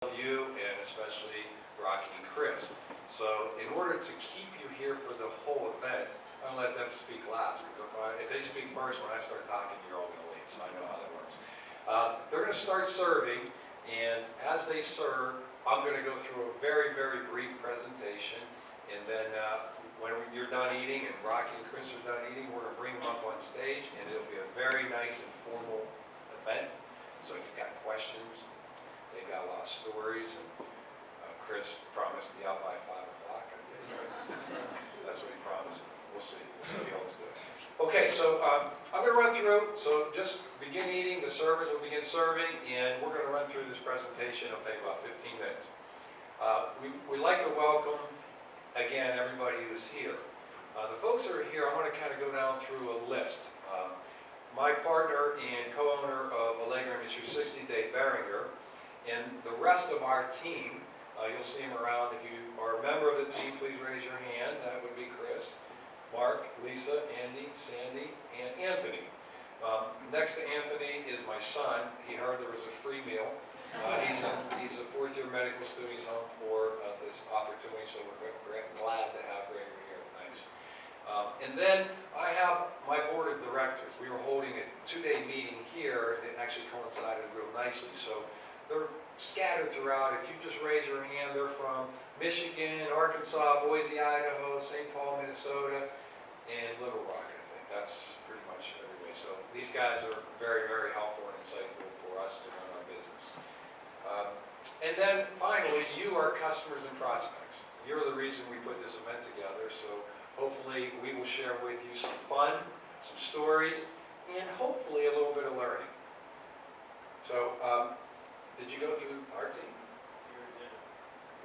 of you, and especially Rocky and Chris. So in order to keep you here for the whole event, I'm going to let them speak last, because if they speak first, when I start talking, you're all going to leave, so I know how that works. They're going to start serving, and as they serve, I'm going to go through a very, very brief presentation, and then when you're done eating and Rocky and Chris are done eating, we're going to bring them up on stage, and it'll be a very nice, informal event. So if you've got questions, they've got a lot of stories, and Chris promised to be out by 5 o'clock, I guess, right? That's what he promised. We'll see. We'll see how it's doing. Okay, so I'm going to run through. So just begin eating. The servers will begin serving, and we're going to run through this presentation. It'll take about 15 minutes. We'd like to welcome, again, everybody who's here. The folks that are here, I want to kind of go down through a list. My partner and co-owner of Allegra Pittsburgh, Dave Beringer, and the rest of our team, you'll see them around. If you are a member of the team, please raise your hand. That would be Chris, Mark, Lisa, Andy, Sandy, and Anthony. Next to Anthony is my son. He heard there was a free meal. He's a fourth-year medical student. He's home for this opportunity, so we're glad to have Gregory here. Thanks. And then I have my board of directors. We were holding a 2-day meeting here, and it actually coincided real nicely. So they're scattered throughout. If you just raise your hand, they're from Michigan, Arkansas, Boise, Idaho, St. Paul, Minnesota, and Little Rock, I think. That's pretty much everywhere. So these guys are very, very helpful and insightful for us to run our business. And then finally, you are customers and prospects. You're the reason we put this event together. So hopefully we will share with you some fun, some stories, and hopefully a little bit of learning. So did you go through our team?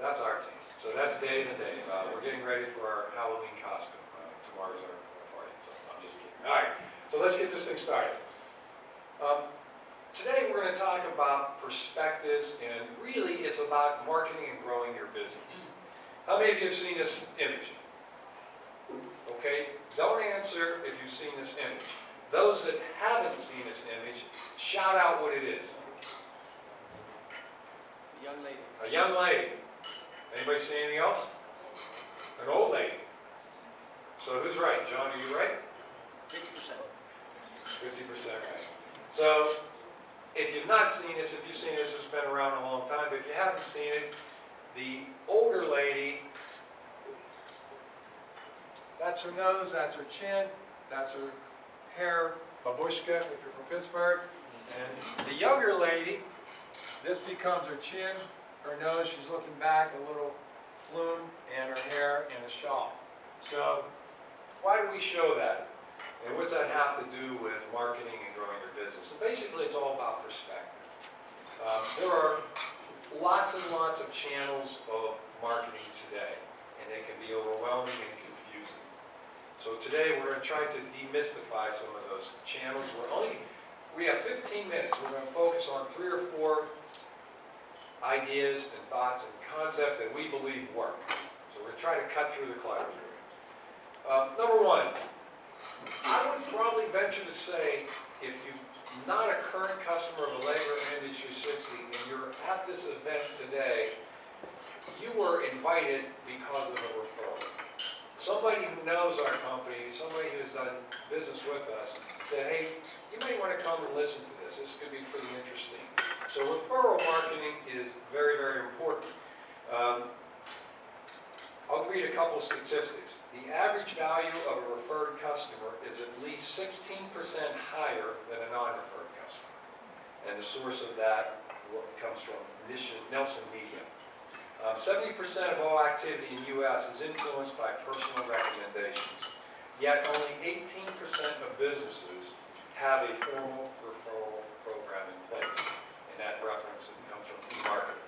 That's our team. So that's Dave and Dave. We're getting ready for our Halloween costume. Tomorrow's our party, so I'm just kidding. All right, so let's get this thing started. Today we're going to talk about perspectives, and really it's about marketing and growing your business. How many of you have seen this image? Okay, don't answer if you've seen this image. Those that haven't seen this image, shout out what it is. A young lady. A young lady. Anybody see anything else? An old lady. So who's right? John, are you right? 50%. 50% right. So if you've not seen this, if you've seen this, it's been around a long time, but if you haven't seen it, the older lady, that's her nose, that's her chin, that's her hair, babushka if you're from Pittsburgh. And the younger lady, this becomes her chin, her nose, she's looking back, a little flume, and her hair, and a shawl. So why do we show that? And what's that have to do with marketing and growing your business? So basically, it's all about perspective. There are lots and lots of channels of marketing today, and they can be overwhelming and confusing. So today, we're going to try to demystify some of those channels. We have 15 minutes. We're going to focus on 3 or 4 ideas and thoughts and concepts that we believe work. So we're going to try to cut through the clutter for you. Number 1, I would probably venture to say, if you're not a current customer of Allegra Industry 60 and you're at this event today, you were invited because of a referral. Somebody who knows our company, somebody who's done business with us, said, hey, you may want to come and listen to this. This could be pretty interesting. So referral marketing is very, very important. I'll read a couple of statistics. The average value of a referred customer is at least 16% higher than a non-referred customer. And the source of that comes from Nielsen Media. 70% of all activity in the U.S. is influenced by personal recommendations. Yet only 18% of businesses have a formal referral program in place. And that reference comes from eMarketer.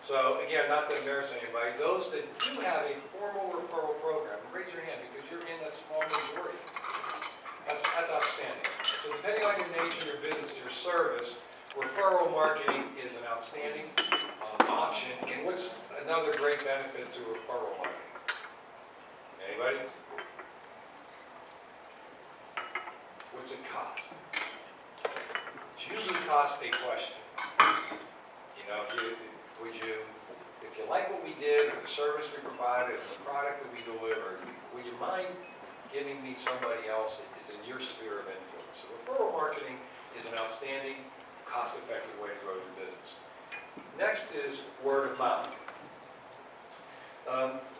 So again, not to embarrass anybody, those that do have a formal referral program, raise your hand because you're in that small majority. That's outstanding. So depending on your nature, your business, your service, referral marketing is an outstanding option. And what's another great benefit to referral marketing? Anybody? What's it cost? It usually costs a question. You know, would you did, or the service we provided, or the product that we delivered, would you mind giving me somebody else that is in your sphere of influence? So referral marketing is an outstanding, cost-effective way to grow your business. Next is word of mouth.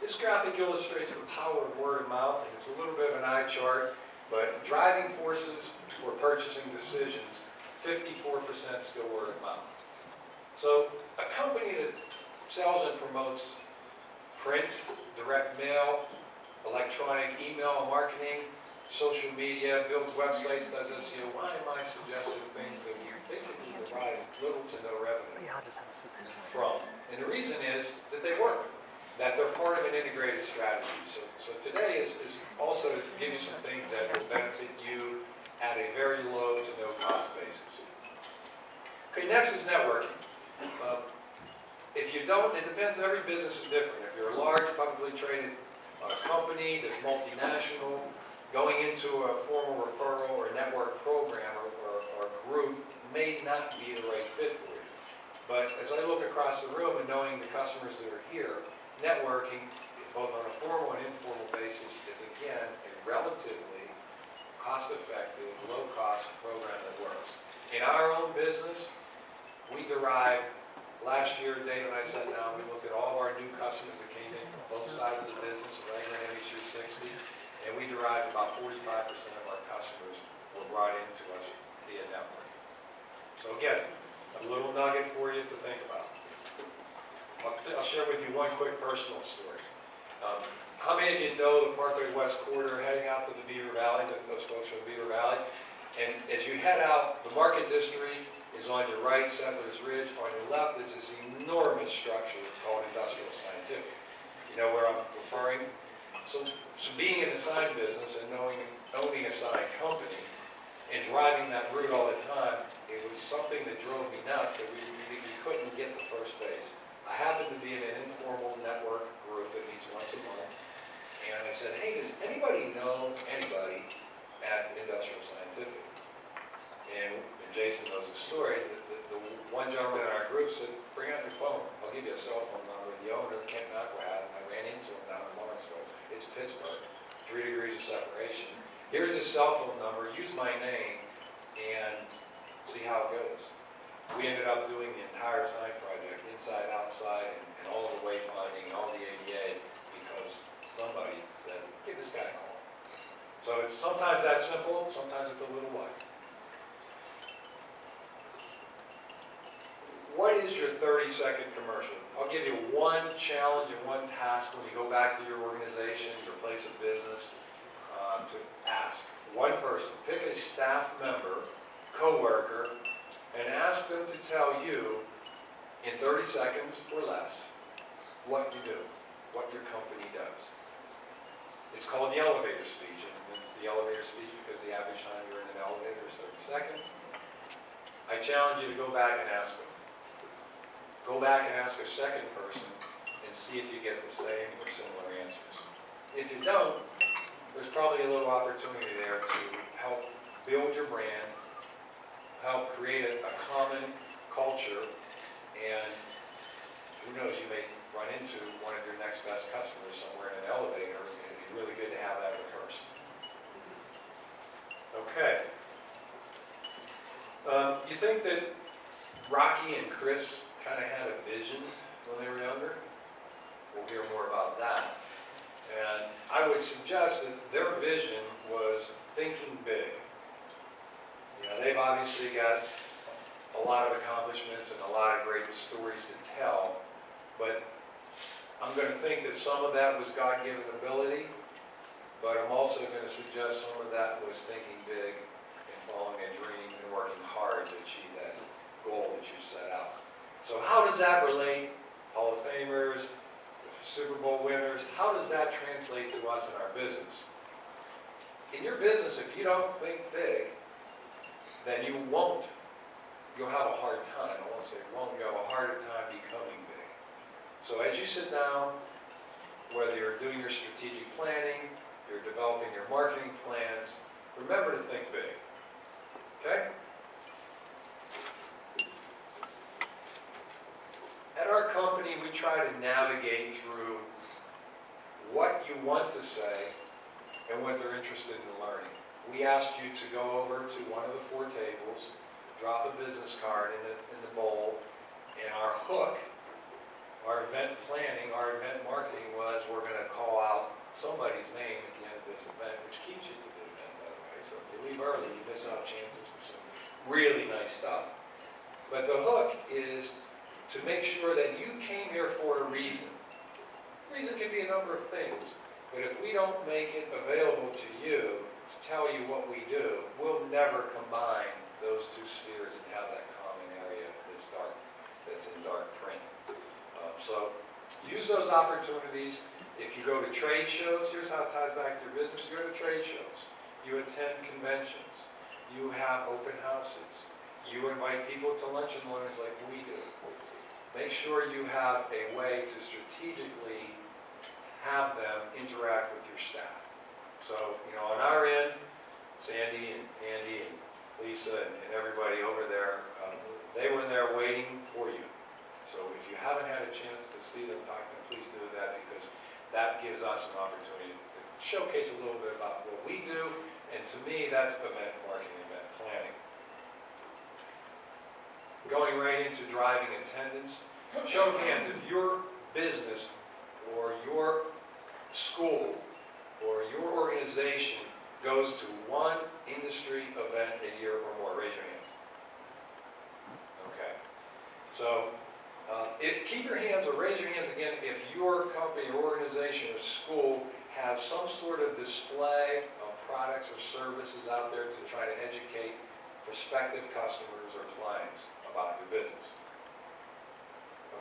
This graphic illustrates the power of word of mouth, and it's a little bit of an eye chart, but driving forces for purchasing decisions, 54% still word of mouth. So a company that sells and promotes print, direct mail, electronic email marketing, social media, builds websites, does SEO, why am I suggesting things that you basically provide little to no revenue from? And the reason is that they work, that they're part of an integrated strategy. So today is also to give you some things that will benefit you at a very low to no cost basis. Okay, next is networking. If you don't, it depends, every business is different. If you're a large publicly traded company that's multinational, going into a formal referral or network program or group may not be the right fit for you. But as I look across the room and knowing the customers that are here, networking, both on a formal and informal basis, is again a relatively cost-effective, low-cost program that works. In our own business, we derived, last year, Dave and I sat down, we looked at all of our new customers that came in from both sides of the business, Allegra and MH360, and we derived about 45% of our customers were brought into us via networking. So again, a little nugget for you to think about. I'll share with you one quick personal story. How many of you know the Parkway West Corridor heading out to the Beaver Valley? Those folks from Beaver Valley. And as you head out, the Market District is on your right, Settlers Ridge. On your left is this enormous structure called Industrial Scientific. You know where I'm referring? So being in the sign business and owning a sign company and driving that route all the time, it was something that drove me nuts that we couldn't get to first base. I happened to be in an informal network group that meets once a month, and I said, hey, does anybody know anybody at Industrial Scientific? And Jason knows the story. The one gentleman in our group said, bring out your phone. I'll give you a cell phone number. The owner, Kent Knockwad, I ran into him down in Lawrenceville. It's Pittsburgh, 3 degrees of separation. Here's his cell phone number. Use my name and see how it goes. We ended up doing the entire sign project, inside, outside, and all the wayfinding, and all the ADA, because somebody said, give this guy a call. So it's sometimes that simple, sometimes it's a little wide. What is your 30-second commercial? I'll give you one challenge and one task when you go back to your organization, your place of business, to ask one person. Pick a staff member, coworker, and ask them to tell you in 30 seconds or less what you do, what your company does. It's called the elevator speech, and it's the elevator speech because the average time you're in an elevator is 30 seconds. I challenge you to go back and ask them. Go back and ask a second person and see if you get the same or similar answers. If you don't, there's probably a little opportunity there to help build your brand, help create a common culture, and who knows, you may run into one of your next best customers somewhere in an elevator. It'd be really good to have that rehearsed. Okay. You think that Rocky and Chris kind of had a vision when they were younger? We'll hear more about that. And I would suggest that their vision was thinking big. You know, they've obviously got a lot of accomplishments and a lot of great stories to tell, but I'm going to think that some of that was God-given ability, but I'm also going to suggest some of that was thinking big and following a dream and working hard to achieve that goal that you set out. So how does that relate? Hall of Famers, Super Bowl winners, how does that translate to us in our business? In your business, if you don't think big, then you won't. You'll have a hard time. I won't say won't. You'll have a harder time becoming big. So as you sit down, whether you're doing your strategic planning, you're developing your marketing plans, remember to think big. Okay? At our company, company, we try to navigate through what you want to say and what they're interested in learning. We asked you to go over to one of the 4 tables, drop a business card in the bowl, and our hook, our event planning, our event marketing was, we're going to call out somebody's name at the end of this event, which keeps you to the event, by the way. So if you leave early, you miss out chances for some really nice stuff. But the hook is to make sure that you came here for a reason. The reason can be a number of things, but if we don't make it available to you to tell you what we do, we'll never combine those 2 spheres and have that common area that's dark, that's in dark print. So use those opportunities. If you go to trade shows, here's how it ties back to your business. You go to trade shows. You attend conventions. You have open houses. You invite people to lunch and learns like we do. Make sure you have a way to strategically have them interact with your staff. So, on our end, Sandy and Andy and Lisa and everybody over there, they were there waiting for you. So if you haven't had a chance to see them, talk to them, please do that, because that gives us an opportunity to showcase a little bit about what we do, and to me, that's event marketing, event planning. Going right into driving attendance, show of hands, if your business or your school or your organization goes to one industry event a year or more, raise your hands. Okay. So, keep your hands or raise your hands again if your company or organization or school has some sort of display of products or services out there to try to educate prospective customers or clients about your business.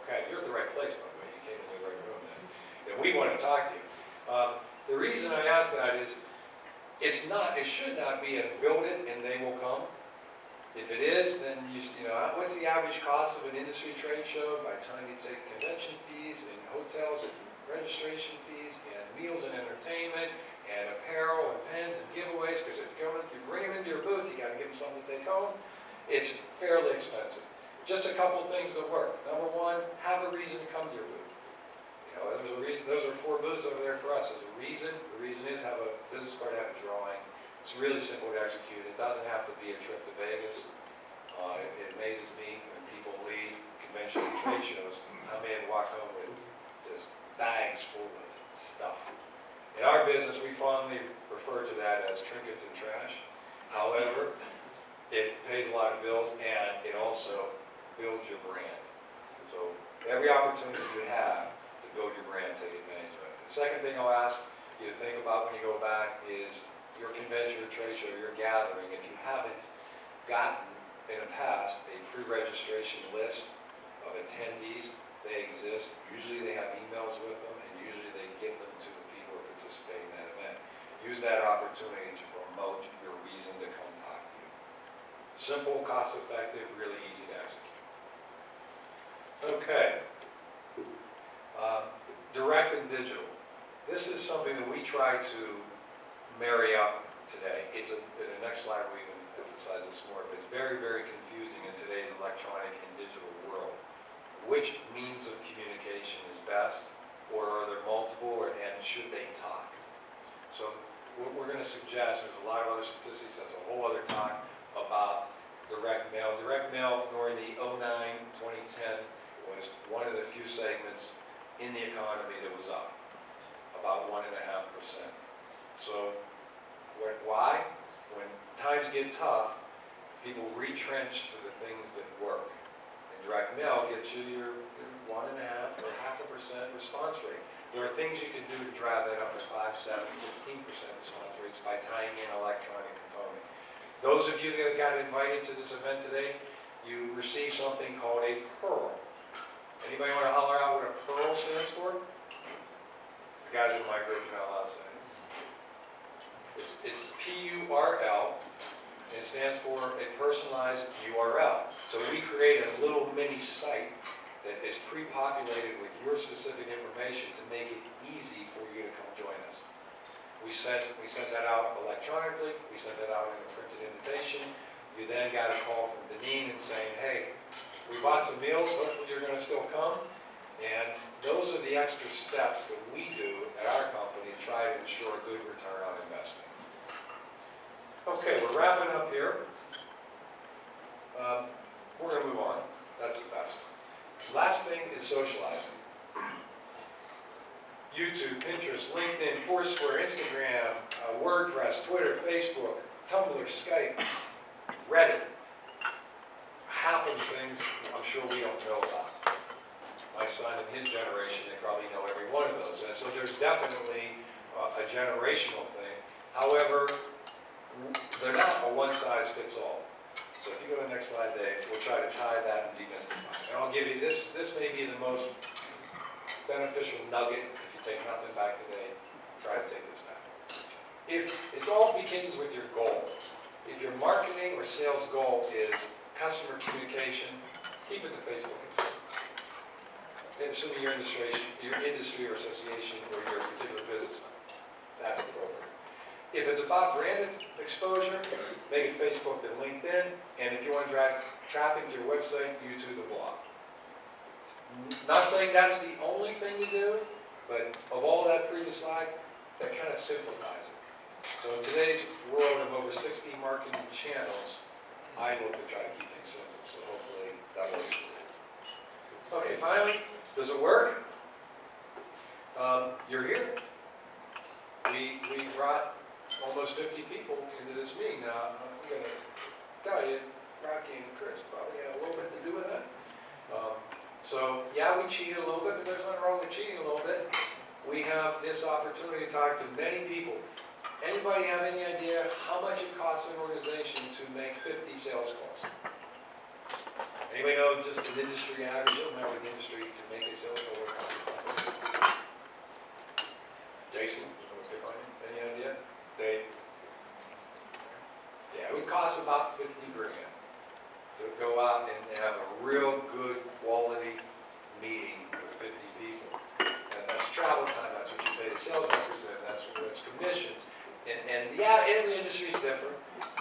Okay, you're at the right place, by the way. You came in the right room then. And we want to talk to you. The reason I ask that is, it should not be a build it and they will come. If it is, then what's the average cost of an industry trade show by the time you take convention fees and hotels and registration fees and meals and entertainment and apparel and pens and giveaways, because if you bring them into your booth, you got to give them something to take home. It's fairly expensive. Just a couple things that work. Number 1, have a reason to come to your booth. There's a reason. Those are 4 booths over there for us. There's a reason. The reason is have a business card, have a drawing. It's really simple to execute. It doesn't have to be a trip to Vegas. It amazes me when people leave convention and trade shows, how many have walked home with just bags full of stuff. In our business, we fondly refer to that as trinkets and trash. However, it pays a lot of bills and it also builds your brand. So every opportunity you have to build your brand, take advantage of it. The second thing I'll ask you to think about when you go back is your convention or trade show, your gathering. If you haven't gotten in the past a pre-registration list of attendees, they exist. Usually they have emails with them, and usually they give them to the people who participate in that event. Use that opportunity to promote your reason to come talk to you. Simple, cost-effective, really easy to execute. Okay. Direct and digital. This is something that we try to marry up today. In the next slide we can emphasize this more, but it's very, very confusing in today's electronic and digital world. Which means of communication is best, or are there multiple, and should they talk? So what we're going to suggest, there's a lot of other statistics, that's a whole other talk about direct mail. Direct mail during the 2009-2010 was one of the few segments in the economy that was up, about 1.5%. So why? When times get tough, people retrench to the things that work. And direct mail gets you your 1.5 or 0.5% response rate. There are things you can do to drive that up to 5, 7, 15% response rates by tying in an electronic component. Those of you that got invited to this event today, you received something called a pearl. Anybody want to holler out what a pearl stands for? The guys in my group know how to say it. It's P-U-R-L, and it stands for a personalized URL. So we create a little mini site that is pre-populated with your specific information to make it easy for you to come join us. We sent that out electronically. We sent that out in a printed invitation. You then got a call from Deneen and saying, hey, we bought some meals. Hopefully you're going to still come. And the extra steps that we do at our company to try to ensure a good return on investment. Okay, we're wrapping up here. We're going to move on. That's the best. Last thing is socializing. YouTube, Pinterest, LinkedIn, Foursquare, Instagram, WordPress, Twitter, Facebook, Tumblr, Skype, Reddit. Half of the things I'm sure we don't know about. My son and his generation, they probably know every one of those. And so there's definitely a generational thing. However, they're not a one-size-fits-all. So if you go to the next slide, Dave, we'll try to tie that and demystify it. And I'll give you this. This may be the most beneficial nugget. If you take nothing back today, try to take this back. If it all begins with your goal. If your marketing or sales goal is customer communication, keep it to Facebook instead. Assuming your industry or association or your particular business, that's appropriate. If it's about branded exposure, make it Facebook then LinkedIn, and if you want to drive traffic to your website, YouTube the blog. Not saying that's the only thing to do, but of all that previous slide, that kind of simplifies it. So in today's world of over 60 marketing channels, I look to try to keep things simple, so hopefully that works for you. Okay, finally, does it work? You're here. We brought almost 50 people into this meeting. Now, I'm going to tell you, Rocky and Chris probably had a little bit to do with that. So, yeah, we cheated a little bit, but there's nothing wrong with cheating a little bit. We have this opportunity to talk to many people. Anybody have any idea how much it costs an organization to make 50 sales calls? Anybody know just an industry average? Doesn't matter what the industry to make a sales call. Jason, any idea? Dave? Yeah, it would cost about 50 grand to go out and have a real good quality meeting with 50 people. And that's travel time, that's what you pay the sales representative, that's what it's commissions. And yeah, every industry is different,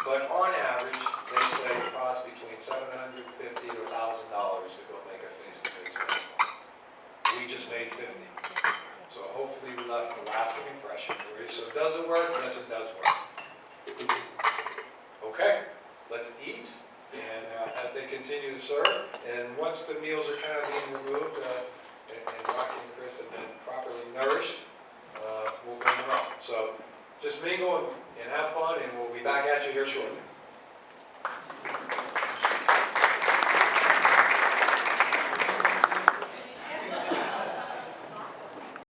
but on average, they say it costs between $750 to $1,000 to go make a face-to-face sales call. We just made 50. So hopefully we left a lasting impression for you. So does it work? Yes, it does work. Okay, let's eat. And as they continue to serve, and once the meals are kind of being removed, and Rocky and Chris have been properly nourished, we'll bring them up. So just mingle and have fun, and we'll be back at you here shortly.